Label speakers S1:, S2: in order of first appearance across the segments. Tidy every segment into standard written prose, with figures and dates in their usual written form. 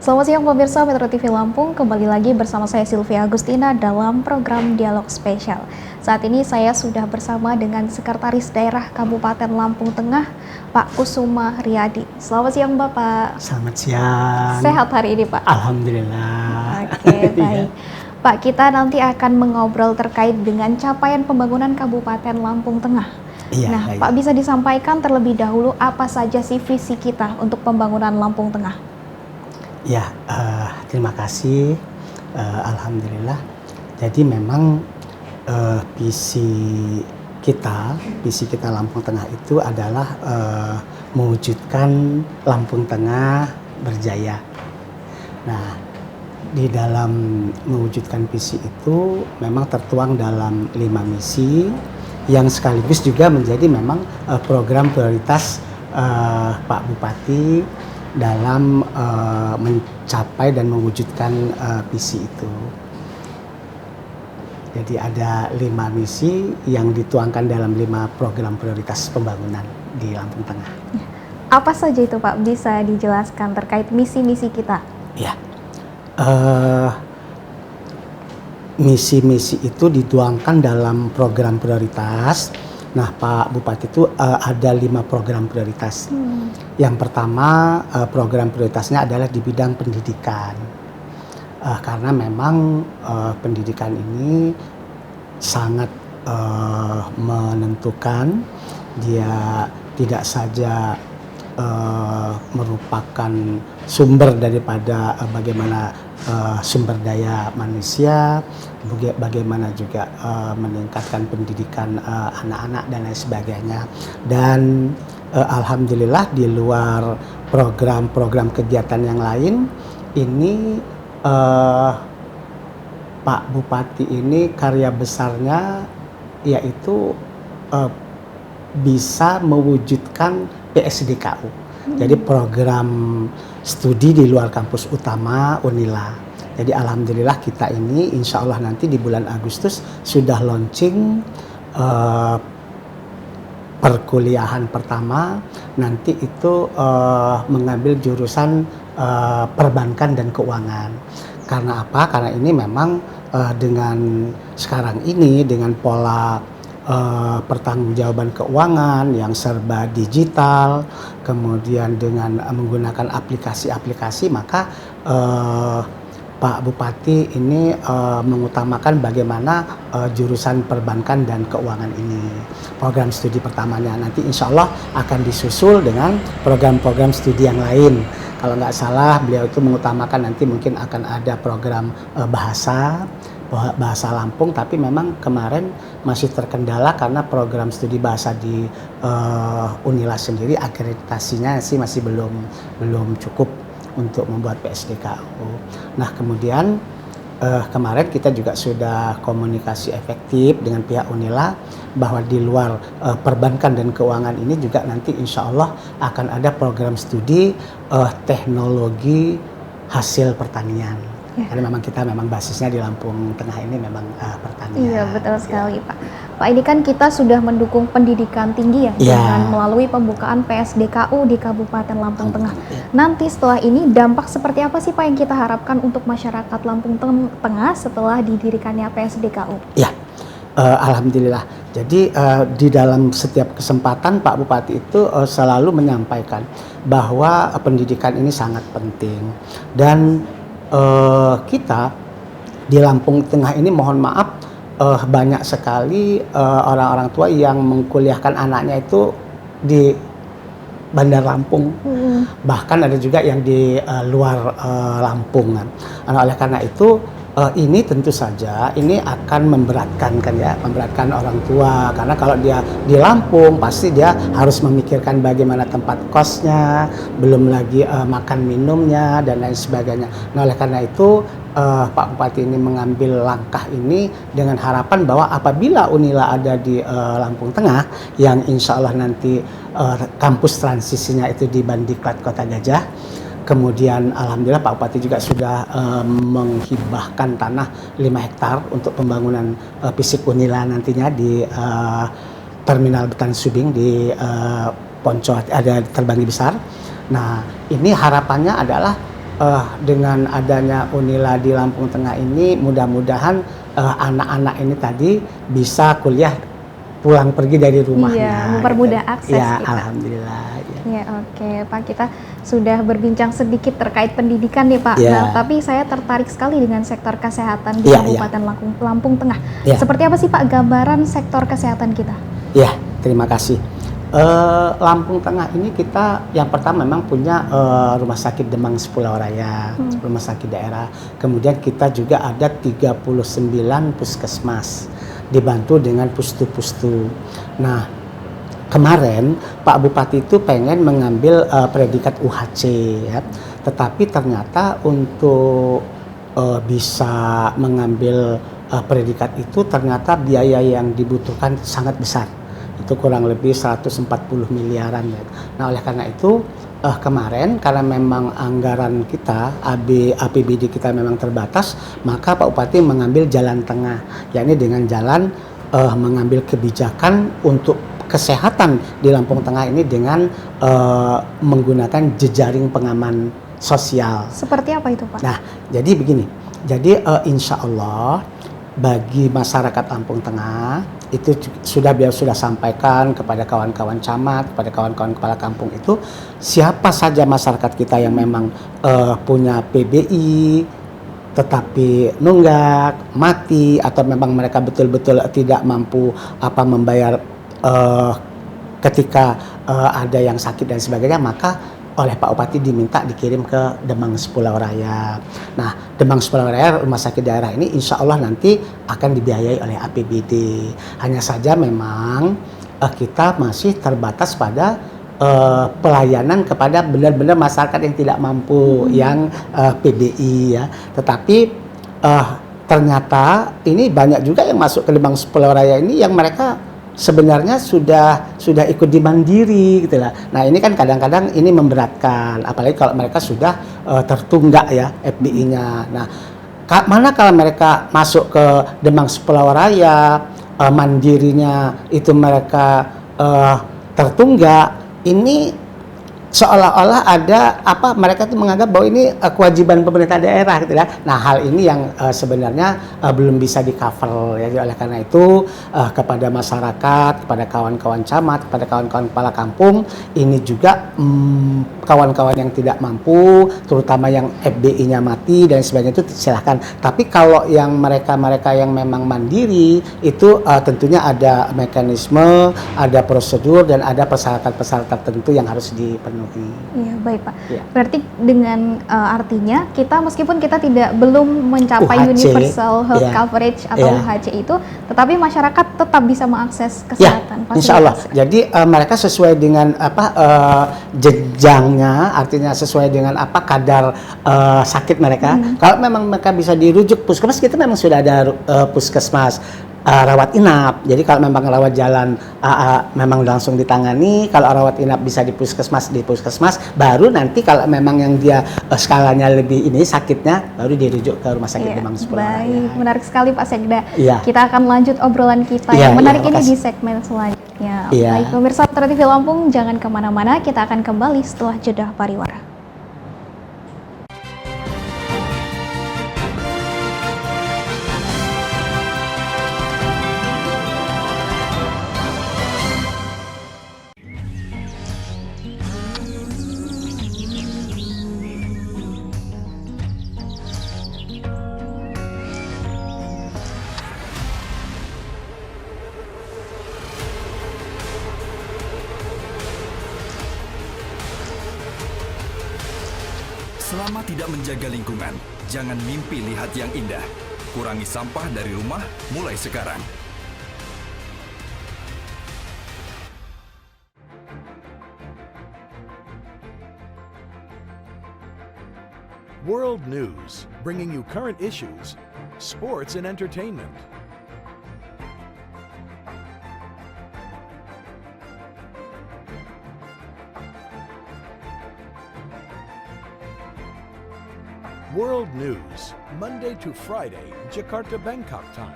S1: Selamat siang pemirsa Metro TV Lampung, kembali lagi bersama saya Sylvia Agustina dalam program Dialog Spesial. Saat ini saya sudah bersama dengan Sekretaris Daerah Kabupaten Lampung Tengah, Pak Kusuma Riyadi. Selamat siang Bapak.
S2: Selamat siang.
S1: Sehat hari ini Pak?
S2: Alhamdulillah.
S1: Oke, baik. Pak, kita nanti akan mengobrol terkait dengan capaian pembangunan Kabupaten Lampung Tengah.
S2: Iya.
S1: Pak, bisa disampaikan terlebih dahulu apa saja sih visi kita untuk pembangunan Lampung Tengah?
S2: Ya, terima kasih. Alhamdulillah. Jadi memang visi kita Lampung Tengah itu adalah mewujudkan Lampung Tengah berjaya. Nah, di dalam mewujudkan visi itu memang tertuang dalam 5 misi yang sekaligus juga menjadi memang program prioritas Pak Bupati dalam mencapai dan mewujudkan visi itu. Jadi ada 5 misi yang dituangkan dalam 5 program prioritas pembangunan di Lampung Tengah.
S1: Apa saja itu Pak? Bisa dijelaskan terkait misi-misi kita?
S2: Ya, misi-misi itu dituangkan dalam program prioritas. Nah, Pak Bupati itu ada 5 program prioritas. Yang pertama program prioritasnya adalah di bidang pendidikan. Karena memang pendidikan ini sangat menentukan. Dia tidak saja merupakan sumber daripada bagaimana sumber daya manusia, bagaimana juga meningkatkan pendidikan anak-anak dan lain sebagainya. Dan alhamdulillah di luar program-program kegiatan yang lain, ini Pak Bupati ini karya besarnya yaitu bisa mewujudkan PSDKU. Jadi program studi di luar kampus utama Unila. Jadi alhamdulillah kita ini insya Allah nanti di bulan Agustus sudah launching perkuliahan pertama. Nanti itu mengambil jurusan perbankan dan keuangan. Karena apa? Karena ini memang dengan sekarang ini dengan pola pertanggungjawaban keuangan yang serba digital, kemudian dengan menggunakan aplikasi-aplikasi, maka Pak Bupati ini mengutamakan bagaimana jurusan perbankan dan keuangan ini. Program studi pertamanya nanti insya Allah akan disusul dengan program-program studi yang lain. Kalau nggak salah beliau itu mengutamakan nanti mungkin akan ada program bahasa Lampung, tapi memang kemarin masih terkendala karena program studi bahasa di Unila sendiri akreditasinya sih masih belum cukup untuk membuat PSDKU. Nah kemudian kemarin kita juga sudah komunikasi efektif dengan pihak Unila bahwa di luar perbankan dan keuangan ini juga nanti insya Allah akan ada program studi teknologi hasil pertanian. Karena memang kita basisnya di Lampung Tengah ini memang pertanian.
S1: Iya betul sekali Pak. Pak, ini kan kita sudah mendukung pendidikan tinggi ya dengan melalui pembukaan PSDKU di Kabupaten Lampung Tengah. Nanti setelah ini dampak seperti apa sih Pak yang kita harapkan untuk masyarakat Lampung Tengah setelah didirikannya PSDKU?
S2: Ya, alhamdulillah. Jadi di dalam setiap kesempatan Pak Bupati itu selalu menyampaikan bahwa pendidikan ini sangat penting dan kita di Lampung Tengah ini mohon maaf banyak sekali orang-orang tua yang mengkuliahkan anaknya itu di Bandar Lampung, bahkan ada juga yang di luar Lampung. Oleh karena itu ini tentu saja ini akan memberatkan orang tua, karena kalau dia di Lampung pasti dia harus memikirkan bagaimana tempat kosnya, belum lagi makan minumnya dan lain sebagainya. Nah oleh karena itu Pak Bupati ini mengambil langkah ini dengan harapan bahwa apabila Unila ada di Lampung Tengah yang insya Allah nanti kampus transisinya itu di Bandiklat Kota Gajah. Kemudian alhamdulillah Pak Bupati juga sudah menghibahkan tanah 5 hektar untuk pembangunan fisik Unila nantinya di Terminal Betan Subing di Poncol, ada Terbanggi Besar. Nah, ini harapannya adalah dengan adanya Unila di Lampung Tengah ini mudah-mudahan anak-anak ini tadi bisa kuliah pulang pergi dari rumahnya.
S1: Iya, mempermudah akses
S2: ya,
S1: kita.
S2: Alhamdulillah. Ya.
S1: Ya, oke Pak, kita sudah berbincang sedikit terkait pendidikan nih Pak.
S2: Ya.
S1: Nah, tapi saya tertarik sekali dengan sektor kesehatan di
S2: Ya,
S1: Kabupaten Lampung Tengah.
S2: Ya.
S1: Seperti apa sih Pak gambaran sektor kesehatan kita?
S2: Ya, terima kasih. Lampung Tengah ini kita yang pertama memang punya Rumah Sakit Demang Sepulau Raya, rumah sakit daerah. Kemudian kita juga ada 39 puskesmas, dibantu dengan pustu-pustu. Nah, kemarin Pak Bupati itu pengen mengambil predikat UHC, ya. Tetapi ternyata untuk bisa mengambil predikat itu ternyata biaya yang dibutuhkan sangat besar. Itu kurang lebih 140 miliaran, ya. Nah, oleh karena itu kemarin karena memang anggaran kita APBD kita memang terbatas, maka Pak Bupati mengambil jalan tengah, yakni dengan jalan mengambil kebijakan untuk kesehatan di Lampung Tengah ini dengan menggunakan jejaring pengaman sosial.
S1: Seperti apa itu Pak?
S2: Nah, jadi begini, jadi insya Allah bagi masyarakat Lampung Tengah itu sudah sampaikan kepada kawan-kawan camat, kepada kawan-kawan kepala kampung itu, siapa saja masyarakat kita yang memang punya PBI tetapi nunggak, mati, atau memang mereka betul-betul tidak mampu membayar ketika ada yang sakit dan sebagainya, maka oleh Pak Bupati diminta dikirim ke Demang Sepulau Raya. Nah, Demang Sepulau Raya rumah sakit daerah ini insya Allah nanti akan dibiayai oleh APBD. Hanya saja memang kita masih terbatas pada pelayanan kepada benar-benar masyarakat yang tidak mampu, yang PBI, ya. Tetapi ternyata ini banyak juga yang masuk ke Demang Sepulau Raya ini yang mereka sebenarnya sudah ikut di Mandiri gitu lah. Nah, ini kan kadang-kadang ini memberatkan, apalagi kalau mereka sudah tertunggak ya FBI-nya. Nah, mana kalau mereka masuk ke Demang Sepulau Raya, Mandirinya itu mereka tertunggak, ini seolah-olah ada mereka tuh menganggap bahwa ini kewajiban pemerintah daerah gitu ya. Nah, hal ini yang sebenarnya belum bisa di-cover ya. Oleh karena itu kepada masyarakat, kepada kawan-kawan camat, kepada kawan-kawan kepala kampung, ini juga kawan-kawan yang tidak mampu, terutama yang FBI-nya mati dan sebagainya, itu silahkan. Tapi kalau yang mereka yang memang mandiri itu tentunya ada mekanisme, ada prosedur, dan ada persyaratan-persyaratan tertentu yang harus dipenuhi.
S1: Iya, baik Pak.
S2: Ya.
S1: Berarti dengan artinya kita meskipun kita belum mencapai
S2: UHC,
S1: universal health coverage atau UHC itu, tetapi masyarakat tetap bisa mengakses kesehatan.
S2: Insya Allah. Jadi mereka sesuai dengan jenjangnya, artinya sesuai dengan kadar sakit mereka. Kalau memang mereka bisa dirujuk puskesmas, kita memang sudah ada puskesmas rawat inap. Jadi kalau memang rawat jalan memang langsung ditangani, kalau rawat inap bisa di puskesmas, baru nanti kalau memang yang dia skalanya lebih ini sakitnya, baru dirujuk ke rumah sakit Demang Sepulau Raya.
S1: Baik, menarik sekali Pak Sekda.
S2: Ya.
S1: Kita akan lanjut obrolan kita yang menarik ini di segmen selanjutnya. Baik, pemirsa Metro TV Lampung, jangan kemana-mana, kita akan kembali setelah jeda pariwara.
S3: Selama tidak menjaga lingkungan, jangan mimpi lihat yang indah. Kurangi sampah dari rumah mulai sekarang.
S4: World News, bringing you current issues, sports and entertainment. World News, Monday to Friday, Jakarta, Bangkok time.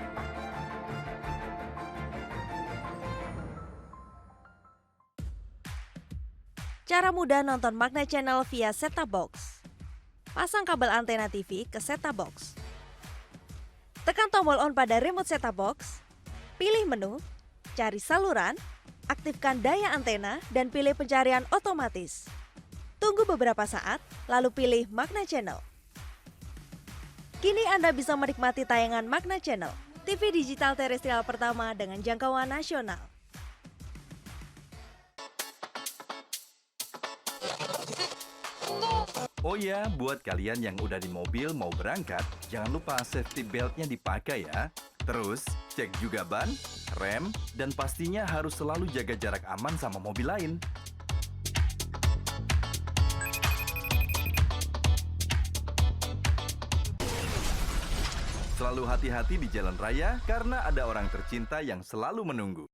S5: Cara mudah nonton Magna Channel via set-top box. pasang kabel antena TV ke set-top box. Tekan tombol on pada remote set-top box, pilih menu, cari saluran, aktifkan daya antena, dan pilih pencarian otomatis. Tunggu beberapa saat, lalu pilih Magna Channel. Kini Anda bisa menikmati tayangan Magna Channel, TV digital terestrial pertama dengan jangkauan nasional.
S3: Oh ya, buat kalian yang udah di mobil mau berangkat, jangan lupa safety belt-nya dipakai ya. Terus, cek juga ban, rem, dan pastinya harus selalu jaga jarak aman sama mobil lain. Selalu hati-hati di jalan raya karena ada orang tercinta yang selalu menunggu.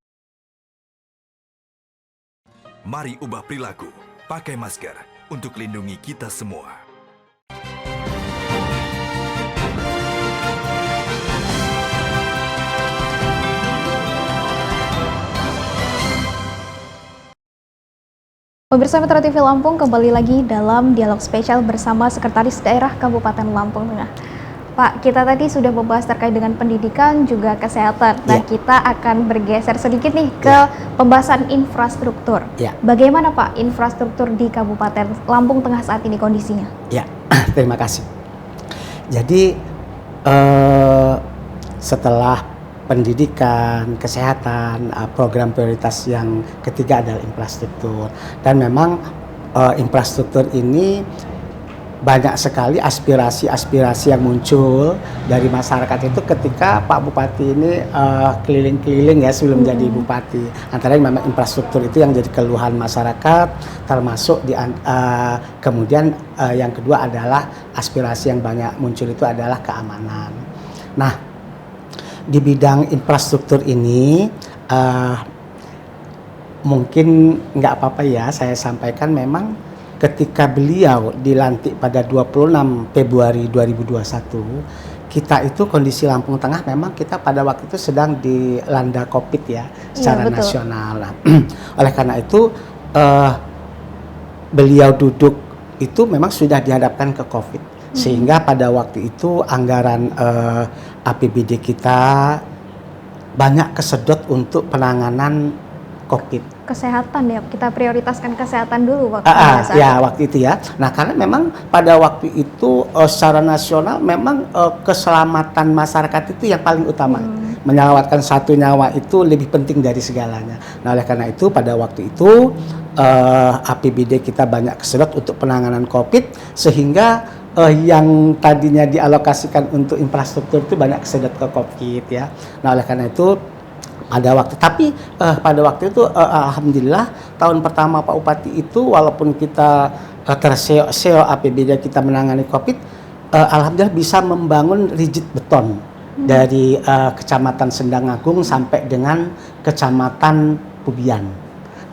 S3: Mari ubah perilaku, pakai masker untuk lindungi kita semua.
S1: Pemirsa Metro TV Lampung, kembali lagi dalam dialog spesial bersama Sekretaris Daerah Kabupaten Lampung Tengah. Pak, kita tadi sudah membahas terkait dengan pendidikan juga kesehatan. Nah, kita akan bergeser sedikit nih ke pembahasan infrastruktur. Bagaimana Pak infrastruktur di Kabupaten Lampung Tengah saat ini kondisinya?
S2: Ya, terima kasih. Jadi setelah pendidikan, kesehatan, program prioritas yang ketiga adalah infrastruktur. Dan memang infrastruktur ini banyak sekali aspirasi-aspirasi yang muncul dari masyarakat itu ketika Pak Bupati ini keliling-keliling ya sebelum jadi Bupati. Antara memang infrastruktur itu yang jadi keluhan masyarakat, termasuk kemudian yang kedua adalah aspirasi yang banyak muncul itu adalah keamanan. Nah, di bidang infrastruktur ini mungkin nggak apa-apa ya saya sampaikan, memang ketika beliau dilantik pada 26 Februari 2021, kita itu kondisi Lampung Tengah memang kita pada waktu itu sedang dilanda COVID ya secara nasional. Oleh karena itu beliau duduk itu memang sudah dihadapkan ke COVID, sehingga pada waktu itu anggaran APBD kita banyak kesedot untuk penanganan COVID.
S1: Kesehatan ya, kita prioritaskan kesehatan dulu waktu
S2: waktu itu ya. Nah, karena memang pada waktu itu secara nasional memang keselamatan masyarakat itu yang paling utama. Menyelamatkan satu nyawa itu lebih penting dari segalanya. Nah, oleh karena itu pada waktu itu APBD kita banyak kesedot untuk penanganan COVID, sehingga yang tadinya dialokasikan untuk infrastruktur itu banyak kesedot ke COVID ya. Nah, oleh karena itu pada waktu itu alhamdulillah tahun pertama Pak Bupati itu walaupun kita terseok-seok APBD kita menangani COVID, alhamdulillah bisa membangun rigid beton dari Kecamatan Sendang Agung sampai dengan Kecamatan Pubian.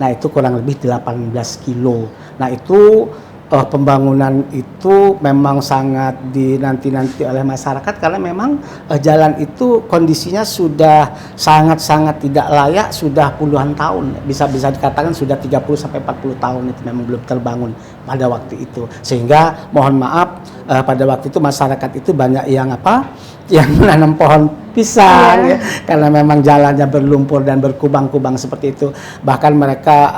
S2: Nah, itu kurang lebih 18 kilo. Nah, itu pembangunan itu memang sangat dinanti-nanti oleh masyarakat karena memang jalan itu kondisinya sudah sangat-sangat tidak layak, sudah puluhan tahun, bisa dikatakan sudah 30 sampai 40 tahun itu memang belum terbangun pada waktu itu. Sehingga mohon maaf pada waktu itu masyarakat itu banyak yang menanam pohon pisang ya, karena memang jalannya berlumpur dan berkubang-kubang seperti itu. Bahkan mereka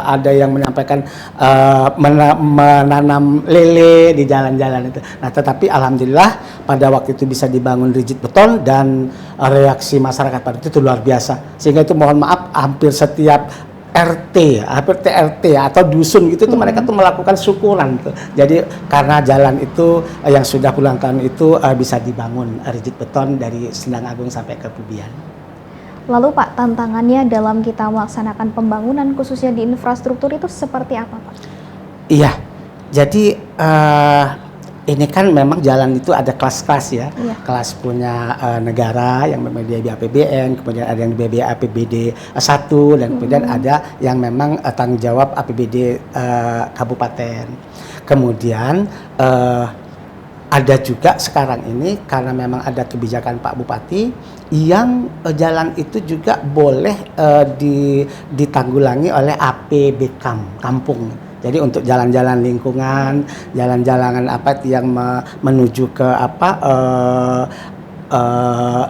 S2: ada yang menyampaikan menanam lele di jalan-jalan itu. Nah, tetapi alhamdulillah pada waktu itu bisa dibangun rigid beton dan reaksi masyarakat pada itu luar biasa. Sehingga itu mohon maaf hampir setiap hampir TRT atau dusun gitu tuh mereka tuh melakukan syukuran tuh. Jadi karena jalan itu yang sudah puluhan tahun itu bisa dibangun rigid beton dari Sendang Agung sampai ke Pubian.
S1: Lalu Pak, tantangannya dalam kita melaksanakan pembangunan khususnya di infrastruktur itu seperti apa Pak? Iya,
S2: jadi ini kan memang jalan itu ada kelas-kelas ya. Kelas punya negara yang membiayai APBN, kemudian ada yang dibiayai APBD 1, dan kemudian ada yang memang tanggung jawab APBD kabupaten. Kemudian ada juga sekarang ini karena memang ada kebijakan Pak Bupati yang jalan itu juga boleh ditanggulangi oleh APBKAM kampung. Jadi untuk jalan-jalan lingkungan, jalan-jalan yang menuju ke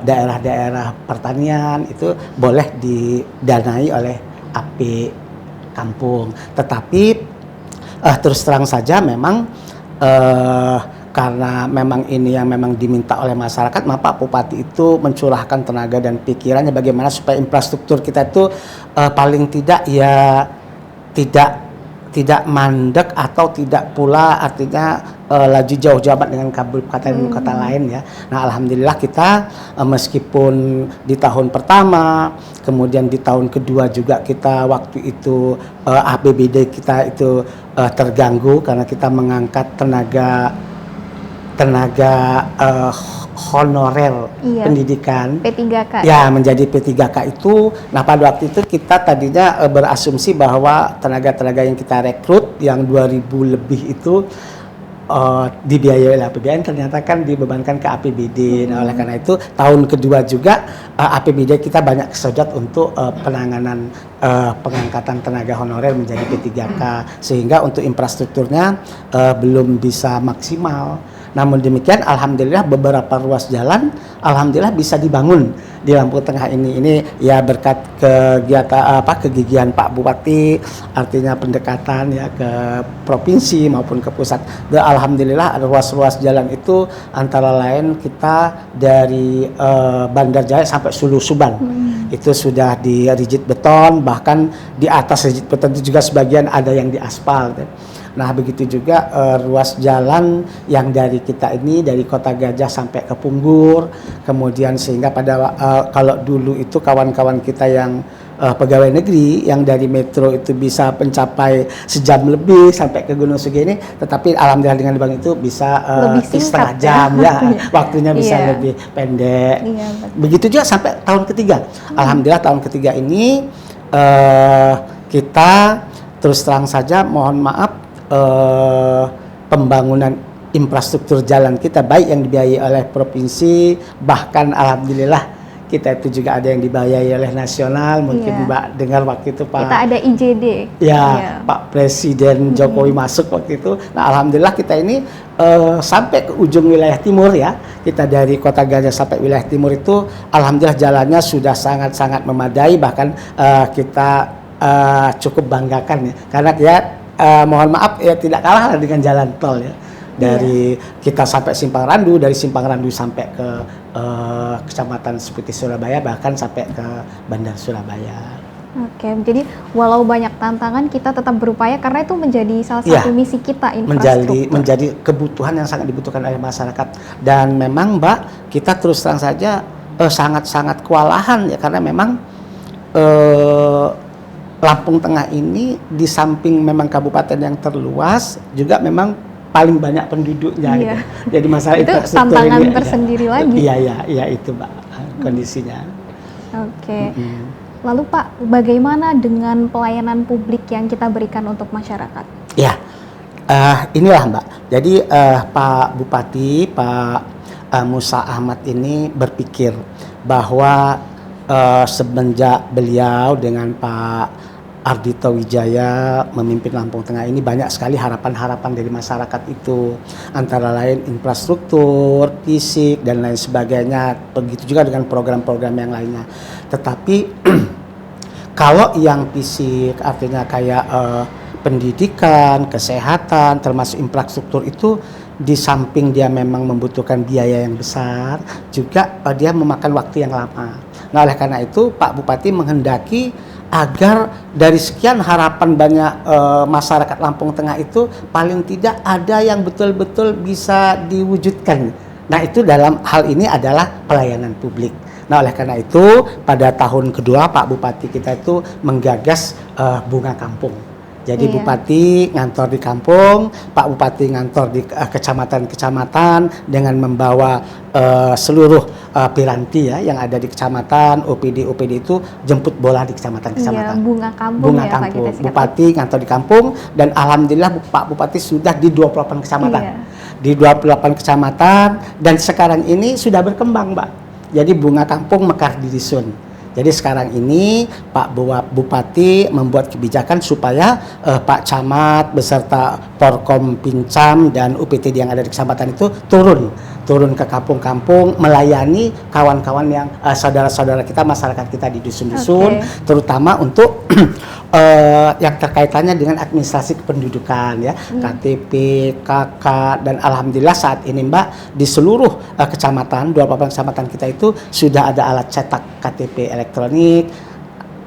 S2: daerah-daerah pertanian itu boleh didanai oleh AP kampung. Tetapi terus terang saja memang karena memang ini yang memang diminta oleh masyarakat, maka Pak Bupati itu mencurahkan tenaga dan pikirannya bagaimana supaya infrastruktur kita itu paling tidak ya tidak mandek atau tidak pula artinya laju jauh-jauh dengan kabupaten kota lain ya. Nah, alhamdulillah kita meskipun di tahun pertama, kemudian di tahun kedua juga kita waktu itu APBD kita itu terganggu karena kita mengangkat tenaga honorer pendidikan
S1: P3K
S2: ya menjadi P3K itu. Nah, pada waktu itu kita tadinya berasumsi bahwa tenaga-tenaga yang kita rekrut yang 2000 lebih itu dibiayai oleh APBN, ternyata kan dibebankan ke APBD. Nah, oleh karena itu tahun kedua juga APBD kita banyak kesedot untuk penanganan pengangkatan tenaga honorer menjadi P3K, sehingga untuk infrastrukturnya belum bisa maksimal. Namun demikian, alhamdulillah beberapa ruas jalan alhamdulillah bisa dibangun di Lampung Tengah ini. Ini ya berkat kegiatan kegigihan Pak Bupati, artinya pendekatan ya ke provinsi maupun ke pusat. Dan alhamdulillah ruas-ruas jalan itu antara lain kita dari Bandar Jaya sampai Sulu Suban. Itu sudah di rigid beton, bahkan di atas rigid beton itu juga sebagian ada yang diaspal. Nah, begitu juga ruas jalan yang dari kita ini dari Kota Gajah sampai ke Punggur, kemudian sehingga pada kalau dulu itu kawan-kawan kita yang pegawai negeri yang dari metro itu bisa mencapai sejam lebih sampai ke Gunung Sugi ini, tetapi alhamdulillah dengan bank itu bisa setengah jam ya, waktunya bisa lebih pendek. Begitu juga sampai tahun ketiga. Alhamdulillah tahun ketiga ini kita terus terang saja mohon maaf pembangunan infrastruktur jalan kita baik yang dibiayai oleh provinsi, bahkan alhamdulillah kita itu juga ada yang dibiayai oleh nasional. Mungkin Mbak dengar waktu itu Pak,
S1: kita ada IJD
S2: Pak Presiden Jokowi masuk waktu itu. Nah, alhamdulillah kita ini sampai ke ujung wilayah timur ya, kita dari Kota Gajah sampai wilayah timur itu alhamdulillah jalannya sudah sangat-sangat memadai, bahkan kita cukup banggakan ya, karena dia mohon maaf ya tidak kalah dengan jalan tol ya. Dari kita sampai Simpang Randu, dari Simpang Randu sampai ke Kecamatan Seputi Surabaya, bahkan sampai ke Bandar Surabaya.
S1: Oke, jadi walau banyak tantangan kita tetap berupaya karena itu menjadi salah satu misi kita, infrastruktur.
S2: Menjadi kebutuhan yang sangat dibutuhkan oleh masyarakat. Dan memang Mbak, kita terus terang saja sangat-sangat kewalahan ya, karena memang Lampung Tengah ini di samping memang kabupaten yang terluas juga memang paling banyak penduduknya gitu. Jadi masalah
S1: itu
S2: infrastruktur
S1: tantangan
S2: ini
S1: tersendiri lagi.
S2: Iya itu Mbak kondisinya.
S1: Oke. Lalu Pak, bagaimana dengan pelayanan publik yang kita berikan untuk masyarakat?
S2: Ya, inilah Mbak. Jadi Pak Bupati, Pak Musa Ahmad ini berpikir bahwa semenjak beliau dengan Pak Ardhito Wijaya memimpin Lampung Tengah ini, banyak sekali harapan-harapan dari masyarakat itu, antara lain infrastruktur, fisik dan lain sebagainya. Begitu juga dengan program-program yang lainnya. Tetapi kalau yang fisik artinya kayak pendidikan, kesehatan, termasuk infrastruktur itu, di samping dia memang membutuhkan biaya yang besar, juga dia memakan waktu yang lama. Nah, oleh karena itu Pak Bupati menghendaki agar dari sekian harapan banyak masyarakat Lampung Tengah itu paling tidak ada yang betul-betul bisa diwujudkan. Nah, itu dalam hal ini adalah pelayanan publik. Nah, oleh karena itu pada tahun kedua Pak Bupati kita itu menggagas bunga kampung. Jadi Bupati ngantor di kampung, Pak Bupati ngantor di kecamatan-kecamatan dengan membawa seluruh piranti ya yang ada di kecamatan, OPD itu jemput bola di kecamatan-kecamatan.
S1: Bunga kampung ya,
S2: kampung.
S1: Pak,
S2: Bupati ngantor di kampung, dan alhamdulillah Pak Bupati sudah di 28 kecamatan. Di 28 kecamatan, dan sekarang ini sudah berkembang, Mbak. Jadi bunga kampung mekar di dusun. Jadi sekarang ini Pak Bupati membuat kebijakan supaya Pak Camat beserta Porkom Pincam dan UPTD yang ada di kecamatan itu turun ke kampung-kampung melayani kawan-kawan yang saudara-saudara kita, masyarakat kita di dusun-dusun, terutama untuk yang terkaitannya dengan administrasi kependudukan ya, KTP, KK, dan alhamdulillah saat ini Mbak di seluruh kecamatan, 28 kecamatan kita itu sudah ada alat cetak KTP elektronik,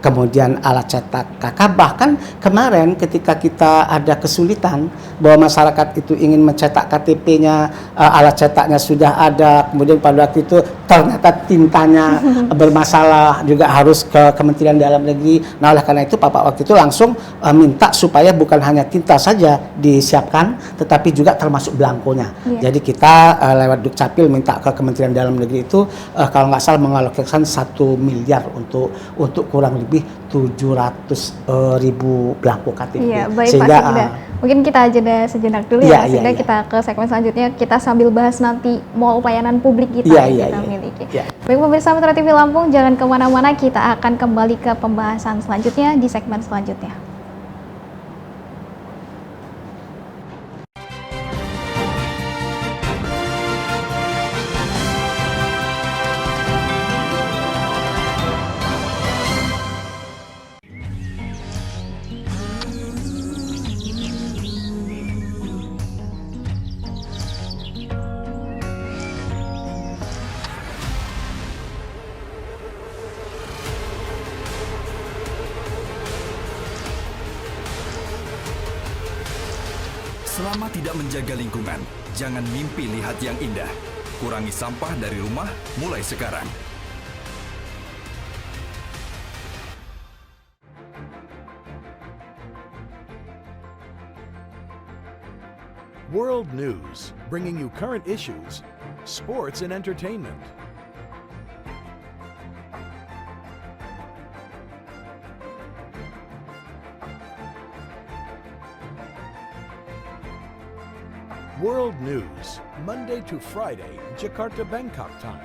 S2: kemudian alat cetak KK. Bahkan kemarin ketika kita ada kesulitan bahwa masyarakat itu ingin mencetak KTP-nya, alat cetaknya sudah ada, kemudian pada waktu itu ternyata tintanya bermasalah, juga harus ke Kementerian Dalam Negeri. Nah oleh karena itu Bapak waktu itu langsung minta supaya bukan hanya tinta saja disiapkan, tetapi juga termasuk belangkonya. Jadi kita lewat Dukcapil minta ke Kementerian Dalam Negeri itu kalau nggak salah mengalokasikan 1 miliar untuk kurang lebih 700.000 belangko KTP.
S1: Iya, baik
S2: Sehingga,
S1: Pak Sekda. Mungkin kita jeda sejenak dulu ya, Pak Sekda. Kita ke segmen selanjutnya, kita sambil bahas nanti mall pelayanan publik kita yang kita miliki. Baik pemirsa Metro TV Lampung, jangan kemana-mana, kita akan kembali ke pembahasan selanjutnya di segmen selanjutnya.
S3: Selama tidak menjaga lingkungan, jangan mimpi lihat yang indah. Kurangi sampah dari rumah mulai sekarang.
S4: World News, bringing you current issues, sports and entertainment. World News, Monday to Friday, Jakarta Bangkok time.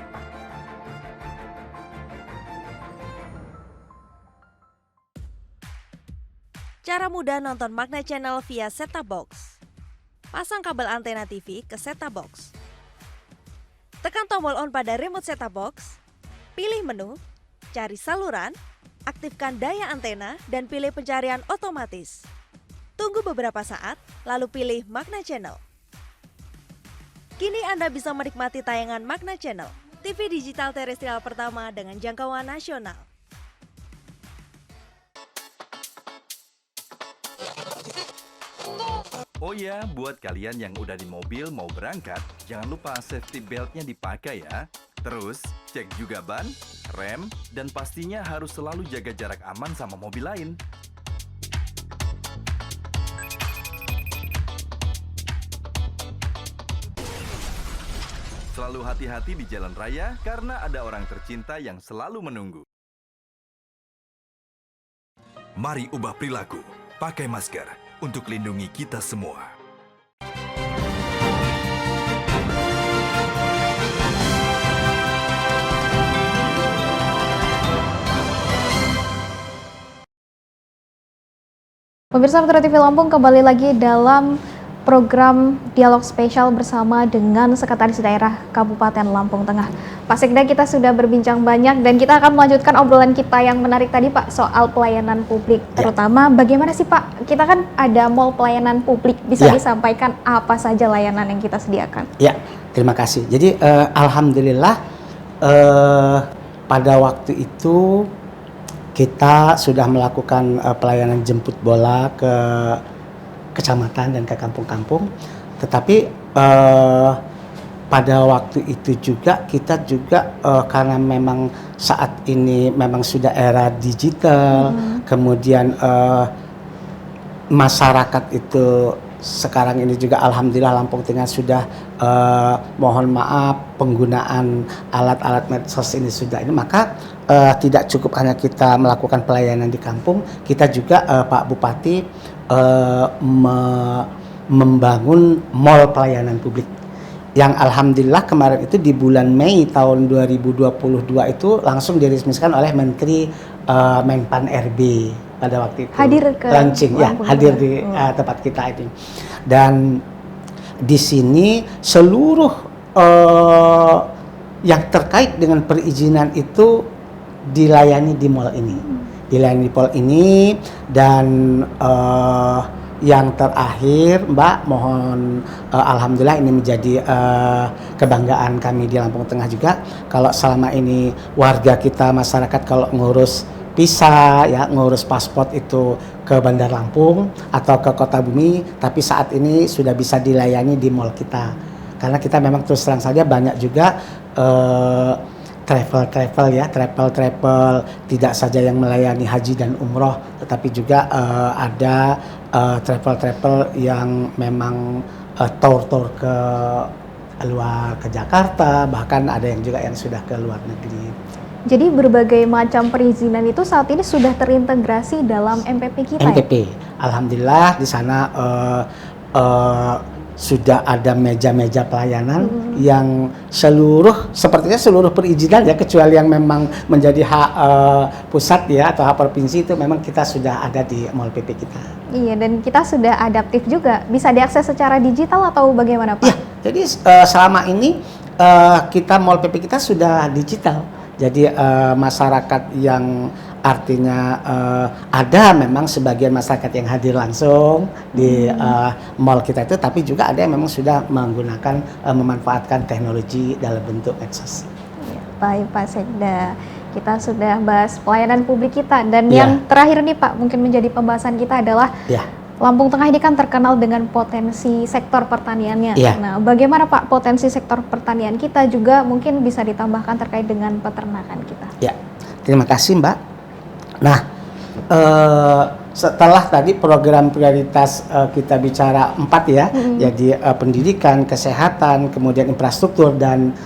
S5: Cara mudah nonton Magna Channel via set-top box. Pasang kabel antena TV ke set-top box. Tekan tombol on pada remote set-top box. Pilih menu, cari saluran, aktifkan daya antena, dan pilih pencarian otomatis. Tunggu beberapa saat, lalu pilih Magna Channel. Kini Anda bisa menikmati tayangan Magna Channel, TV digital terestrial pertama dengan jangkauan nasional.
S3: Oh ya, buat kalian yang udah di mobil mau berangkat, jangan lupa safety beltnya dipakai ya. Terus, cek juga ban, rem, dan pastinya harus selalu jaga jarak aman sama mobil lain. Selalu hati-hati di jalan raya karena ada orang tercinta yang selalu menunggu. Mari ubah perilaku, pakai masker untuk lindungi kita semua.
S1: Pemirsa Metro TV Lampung, kembali lagi dalam program dialog spesial bersama dengan Sekretaris Daerah Kabupaten Lampung Tengah. Pak Sekda, kita sudah berbincang banyak dan kita akan melanjutkan obrolan kita yang menarik tadi Pak soal pelayanan publik. Terutama bagaimana sih Pak, kita kan ada mall pelayanan publik, bisa disampaikan apa saja layanan yang kita sediakan? Ya,
S2: terima kasih. Jadi alhamdulillah pada waktu itu kita sudah melakukan pelayanan jemput bola ke kecamatan dan ke kampung-kampung, tetapi pada waktu itu juga kita juga karena memang saat ini memang sudah era digital, kemudian masyarakat itu sekarang ini juga alhamdulillah Lampung Tengah sudah mohon maaf penggunaan alat-alat medsos ini sudah ini, maka tidak cukup hanya kita melakukan pelayanan di kampung, kita juga Pak Bupati membangun mall pelayanan publik yang alhamdulillah kemarin itu di bulan Mei tahun 2022 itu langsung diresmikan oleh Menteri Menpan RB pada waktu itu.
S1: Hadir ke
S2: launching ya,
S1: Lampung
S2: hadir
S1: juga.
S2: di tempat kita ini. Dan di sini seluruh yang terkait dengan perizinan itu dilayani di mall ini. Dilayani di mall ini dan yang terakhir Mbak, mohon alhamdulillah ini menjadi kebanggaan kami di Lampung Tengah juga. Kalau selama ini warga kita, masyarakat kalau ngurus visa ya, ngurus paspor itu ke Bandar Lampung atau ke Kota Bumi, tapi saat ini sudah bisa dilayani di mall kita. Karena kita memang terus terang saja banyak juga travel tidak saja yang melayani haji dan umroh, tetapi juga ada travel yang memang tour ke luar, ke Jakarta, bahkan ada yang juga yang sudah ke luar negeri.
S1: Jadi berbagai macam perizinan itu saat ini sudah terintegrasi dalam MPP kita
S2: MPP, alhamdulillah di sana sudah ada meja-meja pelayanan yang sepertinya seluruh perizinan ya, kecuali yang memang menjadi hak pusat ya atau hak provinsi, itu memang kita sudah ada di Mall PP kita.
S1: Iya, dan kita sudah adaptif juga, bisa diakses secara digital atau bagaimana Pak?
S2: Iya, jadi selama ini kita Mall PP kita sudah digital. Jadi masyarakat yang artinya ada memang sebagian masyarakat yang hadir langsung di mall kita itu, tapi juga ada yang memang sudah menggunakan memanfaatkan teknologi dalam bentuk medsos.
S1: Ya, baik Pak Sekda, kita sudah bahas pelayanan publik kita, dan
S2: Ya.
S1: yang terakhir nih Pak, mungkin menjadi pembahasan kita adalah
S2: Ya.
S1: Lampung Tengah ini kan terkenal dengan potensi sektor pertaniannya.
S2: Iya.
S1: Nah, bagaimana Pak potensi sektor pertanian kita juga mungkin bisa ditambahkan terkait dengan peternakan kita?
S2: Ya, terima kasih Mbak. Nah, setelah tadi program prioritas kita bicara 4 ya, jadi pendidikan, kesehatan, kemudian infrastruktur dan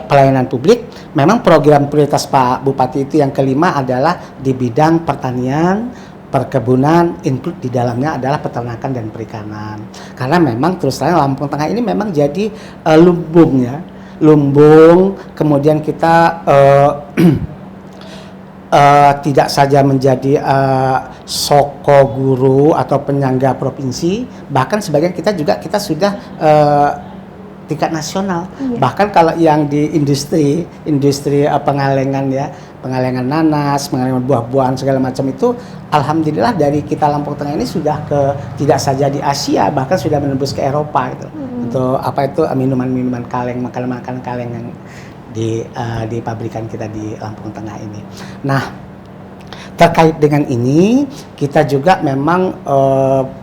S2: pelayanan publik. Memang program prioritas Pak Bupati itu yang kelima adalah di bidang pertanian, perkebunan, include di dalamnya adalah peternakan dan perikanan. Karena memang terus terang Lampung Tengah ini memang jadi lumbung ya, lumbung. Kemudian kita tidak saja menjadi soko guru atau penyangga provinsi, bahkan sebagian kita sudah tingkat nasional.
S1: Iya.
S2: Bahkan kalau yang di industri pengalengan ya, pengalengan nanas, pengalengan buah-buahan segala macam itu, alhamdulillah dari kita Lampung Tengah ini sudah tidak saja di Asia, bahkan sudah menembus ke Eropa gitu. Untuk minuman-minuman kaleng, makanan-makanan kaleng yang di pabrikan kita di Lampung Tengah ini. Nah, terkait dengan ini kita juga memang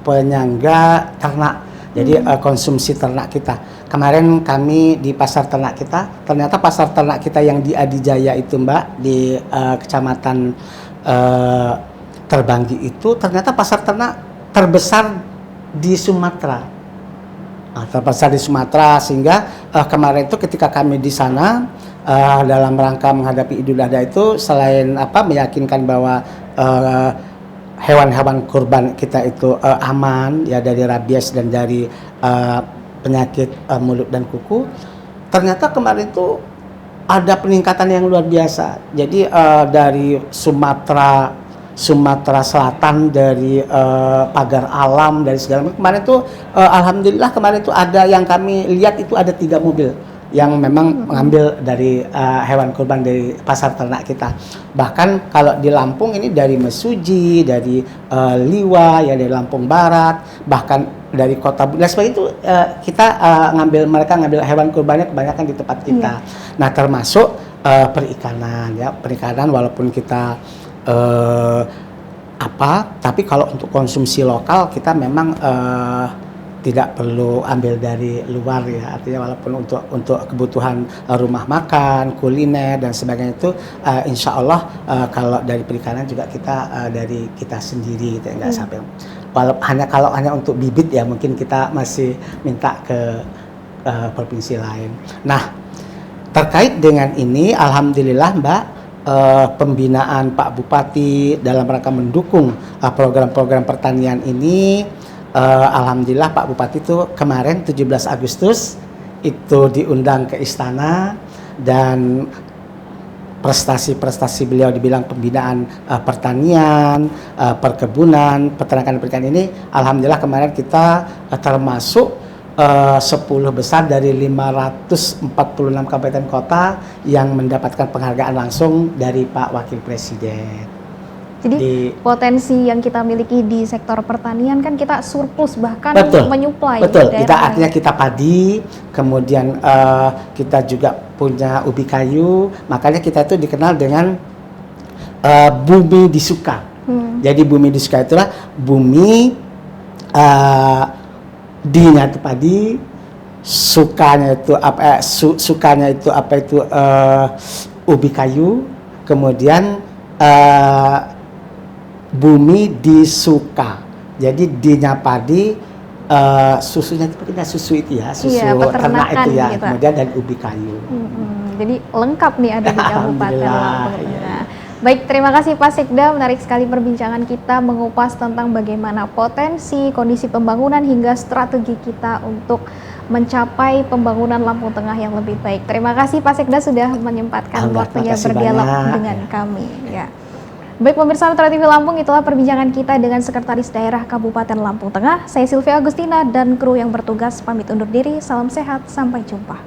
S2: penyangga ternak. Jadi konsumsi ternak kita. Kemarin kami di pasar ternak kita, ternyata pasar ternak kita yang di Adijaya itu Mbak, di kecamatan Terbanggi itu ternyata pasar ternak terbesar di Sumatera. Terbesar di Sumatera, sehingga kemarin itu ketika kami di sana dalam rangka menghadapi Idul Adha itu, selain meyakinkan bahwa hewan-hewan kurban kita itu aman ya dari rabies dan dari penyakit mulut dan kuku, ternyata kemarin itu ada peningkatan yang luar biasa. Jadi dari Sumatera Selatan, dari pagar alam, dari segala macam, kemarin itu alhamdulillah kemarin itu ada yang kami lihat itu ada 3 mobil yang memang mengambil dari hewan kurban dari pasar ternak kita. Bahkan kalau di Lampung ini dari Mesuji, dari Liwa, ya dari Lampung Barat, bahkan dari Kota Bumi. Nah, seperti itu kita mereka ngambil hewan kurbannya kebanyakan di tempat kita. Nah, termasuk perikanan ya, perikanan walaupun kita tapi kalau untuk konsumsi lokal kita memang tidak perlu ambil dari luar ya, artinya walaupun untuk kebutuhan rumah makan, kuliner dan sebagainya itu insya Allah kalau dari perikanan juga kita dari kita sendiri gitu, nggak sampai kalau hanya untuk bibit ya mungkin kita masih minta ke provinsi lain. Nah, terkait dengan ini alhamdulillah Mbak, pembinaan Pak Bupati dalam rangka mendukung program-program pertanian ini, alhamdulillah Pak Bupati itu kemarin 17 Agustus itu diundang ke istana dan prestasi-prestasi beliau di bidang pembinaan pertanian, perkebunan, peternakan dan perikanan ini, alhamdulillah kemarin kita termasuk 10 besar dari 546 kabupaten kota yang mendapatkan penghargaan langsung dari Pak Wakil Presiden.
S1: Jadi potensi yang kita miliki di sektor pertanian kan kita surplus, bahkan menyuplai.
S2: Betul, kita artinya kita padi, kemudian kita juga punya ubi kayu, makanya kita itu dikenal dengan bumi disuka. Jadi bumi disuka itulah bumi D-nya itu padi, sukanya itu ubi kayu, kemudian bumi disuka. Jadi D-nya padi, susunya itu kita susu itu ya, susu ternak itu ya, gitu. Kemudian dan ubi kayu.
S1: Jadi lengkap nih ada di Kabupaten Lampung Tengah. Baik, terima kasih Pak Sekda, menarik sekali perbincangan kita mengupas tentang bagaimana potensi, kondisi pembangunan hingga strategi kita untuk mencapai pembangunan Lampung Tengah yang lebih baik. Terima kasih Pak Sekda sudah menyempatkan waktunya berdialog dengan kami. Ya. Baik pemirsa Metro TV Lampung, itulah perbincangan kita dengan Sekretaris Daerah Kabupaten Lampung Tengah. Saya Sylvia Agustina dan kru yang bertugas pamit undur diri. Salam sehat, sampai jumpa.